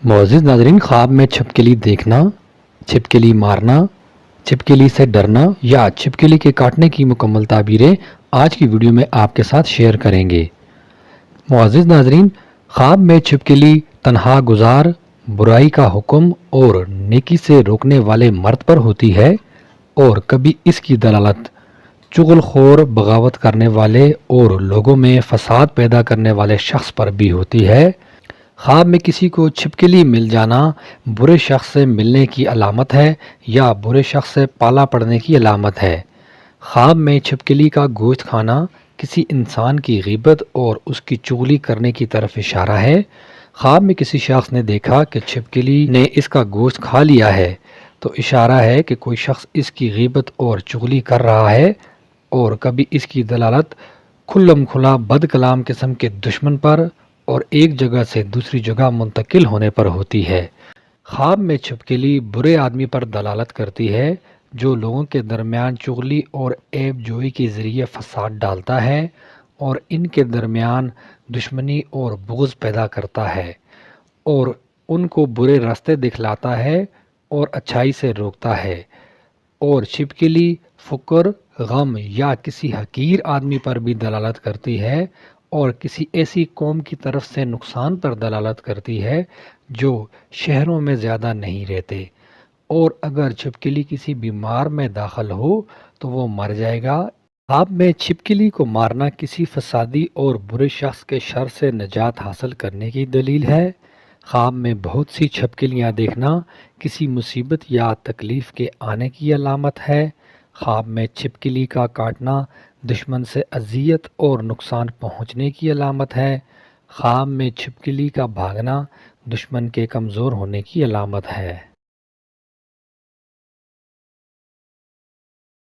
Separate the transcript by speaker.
Speaker 1: معزز ناظرین، خواب میں چھپکلی دیکھنا، چھپکلی مارنا، چھپکلی سے ڈرنا یا چھپکلی کے کاٹنے کی مکمل تعبیریں آج کی ویڈیو میں آپ کے ساتھ شیئر کریں گے۔ معزز ناظرین، خواب میں چھپکلی تنہا گزار، برائی کا حکم اور نیکی سے روکنے والے مرد پر ہوتی ہے، اور کبھی اس کی دلالت چغل خور، بغاوت کرنے والے اور لوگوں میں فساد پیدا کرنے والے شخص پر بھی ہوتی ہے۔ خواب میں کسی کو چھپکلی مل جانا برے شخص سے ملنے کی علامت ہے یا برے شخص سے پالا پڑنے کی علامت ہے۔ خواب میں چھپکلی کا گوشت کھانا کسی انسان کی غیبت اور اس کی چغلی کرنے کی طرف اشارہ ہے۔ خواب میں کسی شخص نے دیکھا کہ چھپکلی نے اس کا گوشت کھا لیا ہے، تو اشارہ ہے کہ کوئی شخص اس کی غیبت اور چغلی کر رہا ہے، اور کبھی اس کی دلالت کھلم کھلا بد کلام قسم کے دشمن پر اور ایک جگہ سے دوسری جگہ منتقل ہونے پر ہوتی ہے۔ خواب میں چھپکلی برے آدمی پر دلالت کرتی ہے جو لوگوں کے درمیان چغلی اور عیب جوئی کے ذریعے فساد ڈالتا ہے اور ان کے درمیان دشمنی اور بغض پیدا کرتا ہے، اور ان کو برے راستے دکھلاتا ہے اور اچھائی سے روکتا ہے۔ اور چھپکلی فقر، غم یا کسی حقیر آدمی پر بھی دلالت کرتی ہے اور کسی ایسی قوم کی طرف سے نقصان پر دلالت کرتی ہے جو شہروں میں زیادہ نہیں رہتے، اور اگر چھپکلی کسی بیمار میں داخل ہو تو وہ مر جائے گا۔ خواب میں چھپکلی کو مارنا کسی فسادی اور برے شخص کے شر سے نجات حاصل کرنے کی دلیل ہے۔ خواب میں بہت سی چھپکلیاں دیکھنا کسی مصیبت یا تکلیف کے آنے کی علامت ہے۔ خواب میں چھپکلی کا کاٹنا دشمن سے اذیت اور نقصان پہنچنے کی علامت ہے۔ خواب میں چھپکلی کا بھاگنا دشمن کے کمزور ہونے کی علامت ہے۔